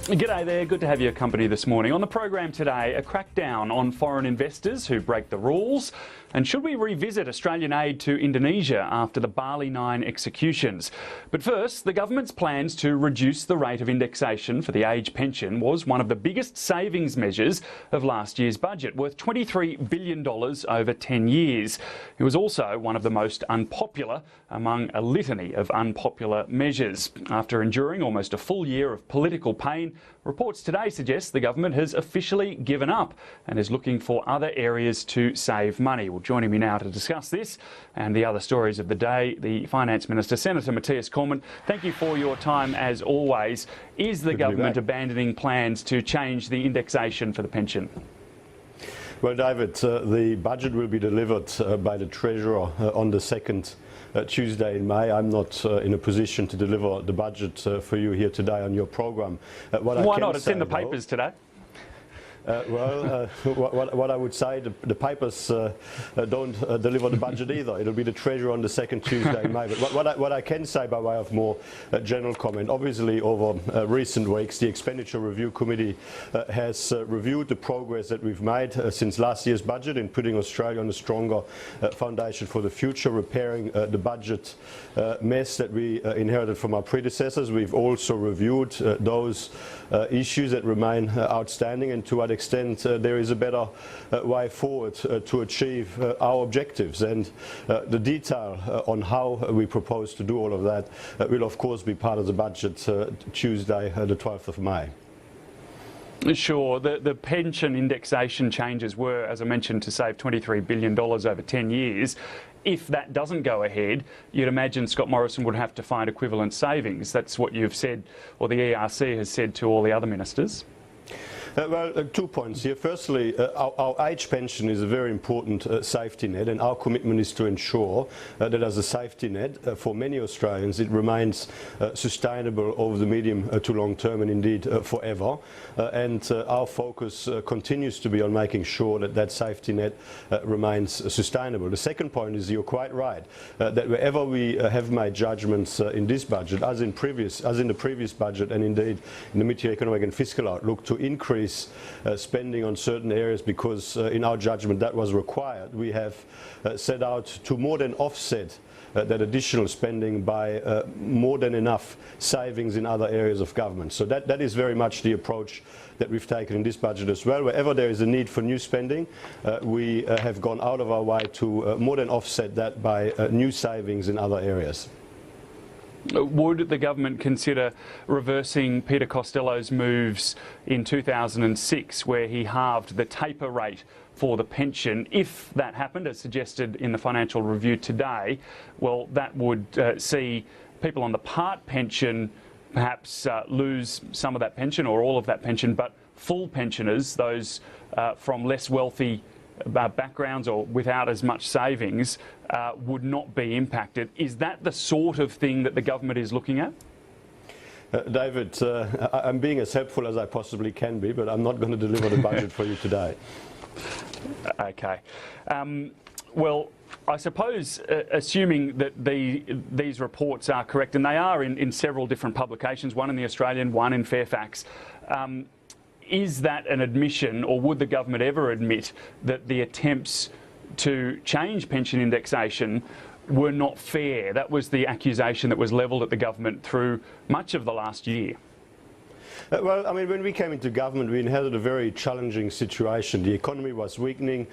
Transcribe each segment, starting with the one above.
G'day there, good to have your company this morning. On the program today, a crackdown on foreign investors who break the rules. And should we revisit Australian aid to Indonesia after the Bali 9 executions? But first, the government's plans to reduce the rate of indexation for the age pension was one of the biggest savings measures of last year's budget, worth $23 billion over 10 years. It was also one of the most unpopular among a litany of unpopular measures. After enduring almost a full year of political pain, reports today suggest the government has officially given up and is looking for other areas to save money. Well, joining me now to discuss this and the other stories of the day, the Finance Minister, Senator Mathias Cormann. Thank you for your time as always. Is the government abandoning plans to change the indexation for the pension? Well, David, the budget will be delivered by the Treasurer on the second Tuesday in May. I'm not in a position to deliver the budget for you here today on your programme. Why not? It's in the papers today. What I would say, the papers don't deliver the budget either. It'll be the Treasurer on the second Tuesday in May. But what I can say by way of more general comment, obviously over recent weeks, the Expenditure Review Committee has reviewed the progress that we've made since last year's budget in putting Australia on a stronger foundation for the future, repairing the budget mess that we inherited from our predecessors. We've also reviewed those issues that remain outstanding and to what extent there is a better way forward to achieve our objectives. And the detail on how we propose to do all of that will of course be part of the budget Tuesday, the 12th of May. Sure. The pension indexation changes were, as I mentioned, to save $23 billion over 10 years. If that doesn't go ahead, you'd imagine Scott Morrison would have to find equivalent savings. That's what you've said, or the ERC has said to all the other ministers. Well, 2 points here. Firstly, our age pension is a very important safety net, and our commitment is to ensure that as a safety net for many Australians it remains sustainable over the medium to long term and indeed forever. And our focus continues to be on making sure that that safety net remains sustainable. The second point is you're quite right, that wherever we have made judgments in this budget, as in the previous budget and indeed in the mid-year economic and fiscal outlook, to increase spending on certain areas because in our judgment that was required, we have set out to more than offset that additional spending by more than enough savings in other areas of government. So that is very much the approach that we've taken in this budget as well. Wherever there is a need for new spending, we have gone out of our way to more than offset that by new savings in other areas. Would the government consider reversing Peter Costello's moves in 2006, where he halved the taper rate for the pension? If that happened, as suggested in the Financial Review today, well, that would see people on the part pension perhaps lose some of that pension or all of that pension, but full pensioners, those from less wealthy backgrounds or without as much savings, would not be impacted. Is that the sort of thing that the government is looking at? David, I'm being as helpful as I possibly can be, but I'm not going to deliver the budget for you today. Okay. Well, I suppose, assuming that these reports are correct, and they are in several different publications, one in the Australian, one in Fairfax, is that an admission, or would the government ever admit that the attempts to change pension indexation were not fair? That was the accusation that was levelled at the government through much of the last year. Well, I mean, when we came into government, we inherited a very challenging situation. The economy was weakening,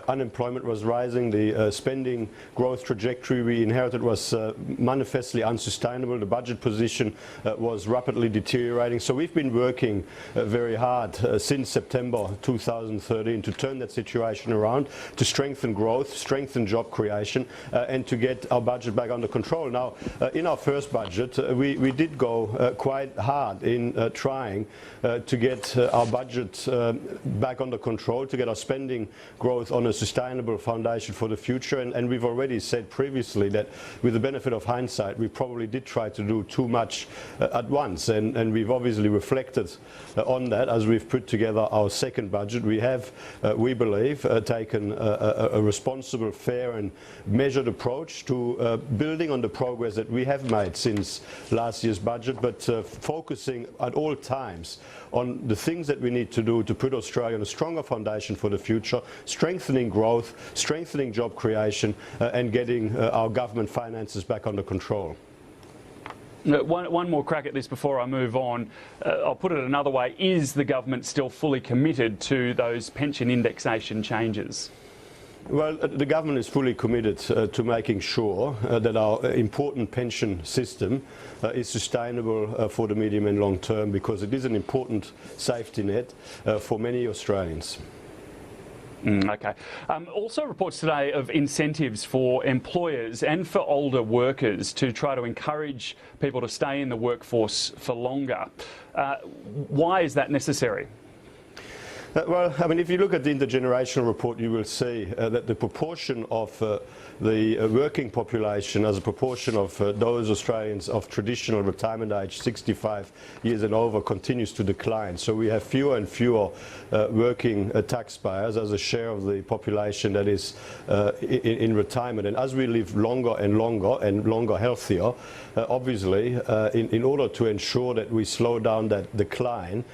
unemployment was rising, the spending growth trajectory we inherited was manifestly unsustainable, the budget position was rapidly deteriorating. So we've been working very hard since September 2013 to turn that situation around, to strengthen growth, strengthen job creation, and to get our budget back under control. Now, in our first budget, we did go quite hard in trying to get our budget back under control, to get our spending growth on a sustainable foundation for the future. And we've already said previously that with the benefit of hindsight, we probably did try to do too much at once. And we've obviously reflected on that as we've put together our second budget. We have, we believe, taken a responsible, fair and measured approach to building on the progress that we have made since last year's budget, but focusing at all good times on the things that we need to do to put Australia on a stronger foundation for the future, strengthening growth, strengthening job creation, and getting our government finances back under control. One more crack at this before I move on. I'll put it another way. Is the government still fully committed to those pension indexation changes? Well, the government is fully committed to making sure that our important pension system is sustainable for the medium and long term, because it is an important safety net for many Australians. Okay. Also reports today of incentives for employers and for older workers to try to encourage people to stay in the workforce for longer. Why is that necessary? Well, I mean, if you look at the intergenerational report, you will see that the proportion of the working population as a proportion of those Australians of traditional retirement age, 65 years and over, continues to decline. So we have fewer and fewer working taxpayers as a share of the population that is in retirement. And as we live longer and longer healthier, obviously, in order to ensure that we slow down that decline,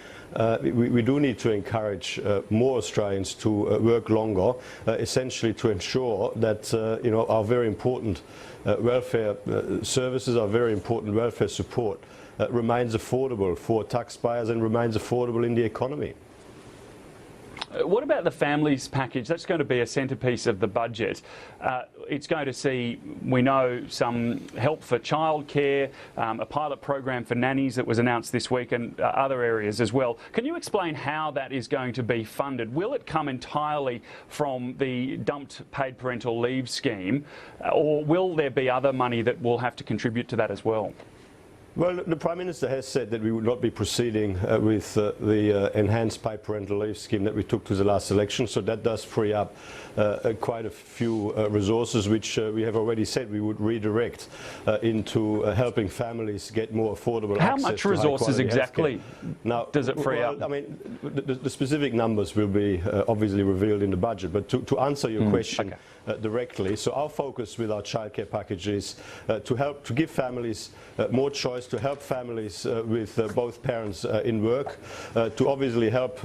we do need to encourage more Australians to work longer, essentially to ensure that our very important welfare services, our very important welfare support remains affordable for taxpayers and remains affordable in the economy. What about the families package? That's going to be a centrepiece of the budget. It's going to see, we know, some help for childcare, a pilot program for nannies that was announced this week, and other areas as well. Can you explain how that is going to be funded? Will it come entirely from the dumped paid parental leave scheme, or will there be other money that will have to contribute to that as well? Well, the Prime Minister has said that we would not be proceeding with the enhanced paid parental leave scheme that we took to the last election, so that does free up quite a few resources, which we have already said we would redirect into helping families get more affordable access. How much resources exactly does it free up? I mean, the specific numbers will be obviously revealed in the budget, but to answer your question directly, so our focus with our childcare package is to give families more choice, to help families with both parents in work, to obviously help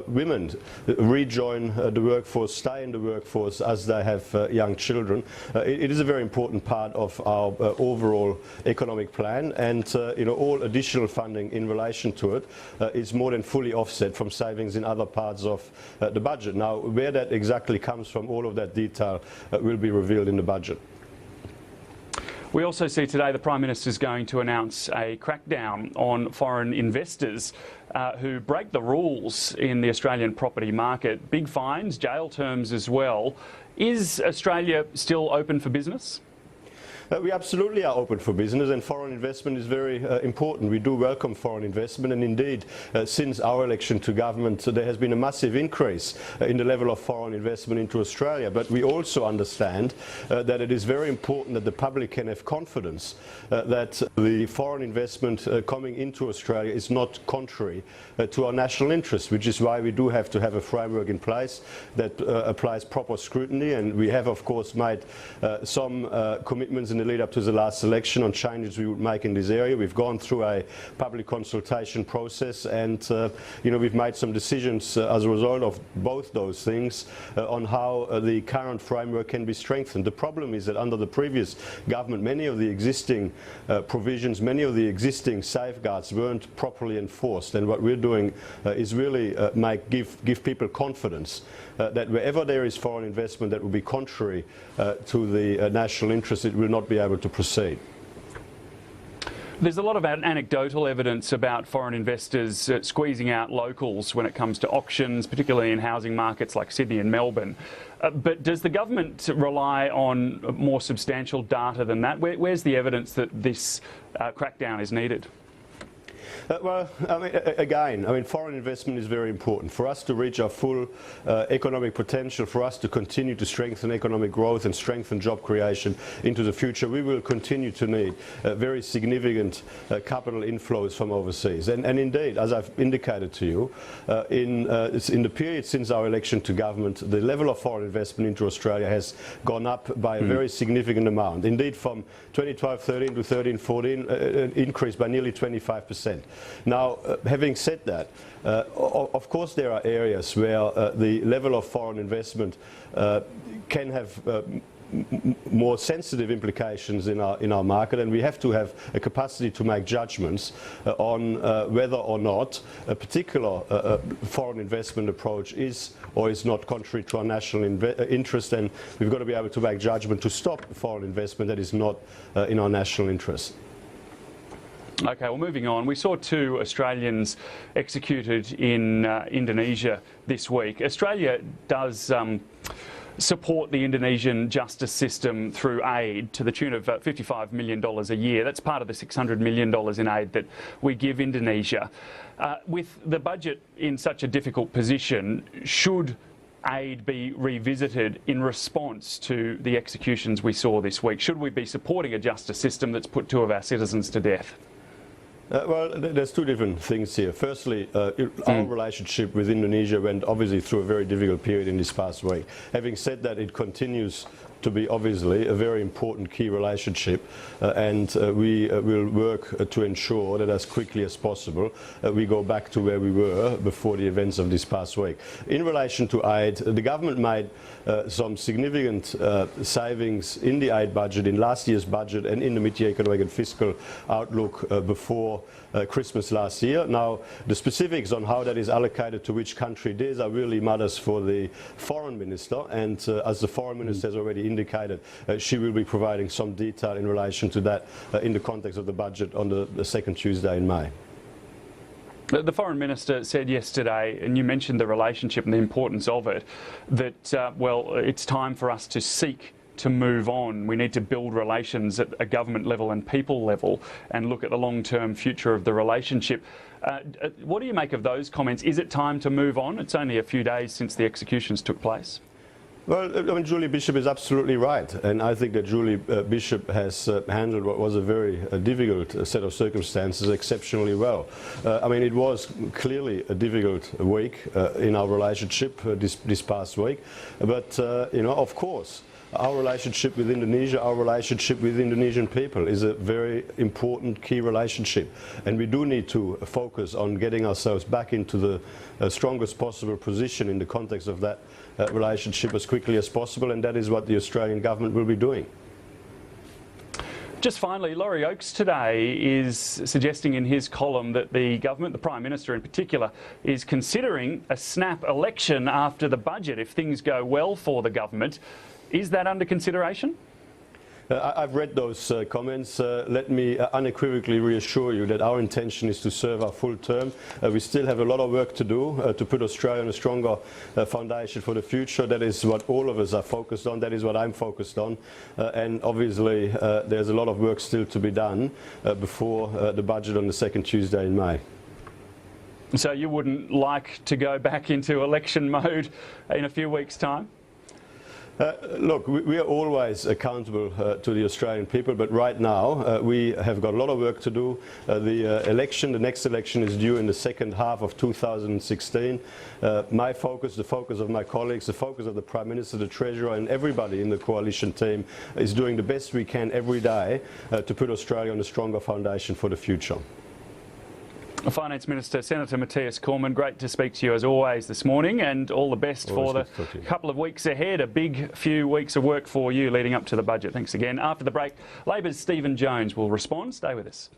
women rejoin the workforce, stay in the workforce as they have young children. It is a very important part of our overall economic plan, and all additional funding in relation to it is more than fully offset from savings in other parts of the budget. Now, where that exactly comes from, all of that detail will be revealed in the budget. We also see today the Prime Minister is going to announce a crackdown on foreign investors who break the rules in the Australian property market. Big fines, jail terms as well. Is Australia still open for business? We absolutely are open for business, and foreign investment is very important. We do welcome foreign investment, and indeed, since our election to government, there has been a massive increase in the level of foreign investment into Australia. But we also understand that it is very important that the public can have confidence that the foreign investment coming into Australia is not contrary to our national interests, which is why we do have to have a framework in place that applies proper scrutiny. And we have, of course, made some commitments in the lead up to the last election on changes we would make in this area. We've gone through a public consultation process, and we've made some decisions as a result of both those things on how the current framework can be strengthened. The problem is that under the previous government, many of the existing provisions, many of the existing safeguards weren't properly enforced, and what we're doing is really give people confidence that wherever there is foreign investment that will be contrary to the national interest, it will not be able to proceed. There's a lot of anecdotal evidence about foreign investors squeezing out locals when it comes to auctions, particularly in housing markets like Sydney and Melbourne. But does the government rely on more substantial data than that? Where's the evidence that this crackdown is needed? Well, I mean, foreign investment is very important. For us to reach our full economic potential, for us to continue to strengthen economic growth and strengthen job creation into the future, we will continue to need very significant capital inflows from overseas. And indeed, as I've indicated to you, in the period since our election to government, the level of foreign investment into Australia has gone up by a very significant amount. Indeed, from 2012-13 to 13-14, increased by nearly 25%. Now, having said that, of course there are areas where the level of foreign investment can have more sensitive implications in our market, and we have to have a capacity to make judgments on whether or not a particular foreign investment approach is or is not contrary to our national interest, and we've got to be able to make judgment to stop foreign investment that is not in our national interest. Okay, well, moving on. We saw 2 Australians executed in Indonesia this week. Australia does support the Indonesian justice system through aid to the tune of $55 million a year. That's part of the $600 million in aid that we give Indonesia. With the budget in such a difficult position, should aid be revisited in response to the executions we saw this week? Should we be supporting a justice system that's put 2 of our citizens to death? Well, there's 2 different things here. Firstly, our relationship with Indonesia went obviously through a very difficult period in this past week. Having said that, it continues to be obviously a very important key relationship, and we will work to ensure that as quickly as possible we go back to where we were before the events of this past week. In relation to aid, the government made some significant savings in the aid budget, in last year's budget and in the mid-year economic and fiscal outlook before Christmas last year. Now, the specifics on how that is allocated to which country it is are really matters for the foreign minister, and as the foreign minister has already indicated, she will be providing some detail in relation to that in the context of the budget on the second Tuesday in May. The Foreign Minister said yesterday, and you mentioned the relationship and the importance of it, that, well, it's time for us to seek to move on. We need to build relations at a government level and people level and look at the long-term future of the relationship. What do you make of those comments? Is it time to move on? It's only a few days since the executions took place. Well, I mean, Julie Bishop is absolutely right, and I think that Julie Bishop has handled what was a very difficult set of circumstances exceptionally well. I mean, it was clearly a difficult week in our relationship this past week, but you know, of course, our relationship with Indonesia, our relationship with Indonesian people is a very important key relationship, and we do need to focus on getting ourselves back into the strongest possible position in the context of that relationship as quickly as possible, and that is what the Australian government will be doing. Just finally, Laurie Oakes today is suggesting in his column that the government, the Prime Minister in particular, is considering a snap election after the budget if things go well for the government. Is that under consideration? I've read those comments. Let me unequivocally reassure you that our intention is to serve our full term. We still have a lot of work to do to put Australia on a stronger foundation for the future. That is what all of us are focused on. That is what I'm focused on. And obviously there's a lot of work still to be done before the budget on the second Tuesday in May. So you wouldn't like to go back into election mode in a few weeks' time? Look, we are always accountable to the Australian people, but right now we have got a lot of work to do. The next election is due in the second half of 2016. My focus, the focus of my colleagues, the focus of the Prime Minister, the Treasurer and everybody in the coalition team is doing the best we can every day to put Australia on a stronger foundation for the future. Finance Minister, Senator Mathias Cormann, great to speak to you as always this morning, and all the best for the couple of weeks ahead. A big few weeks of work for you leading up to the budget. Thanks again. After the break, Labor's Stephen Jones will respond. Stay with us.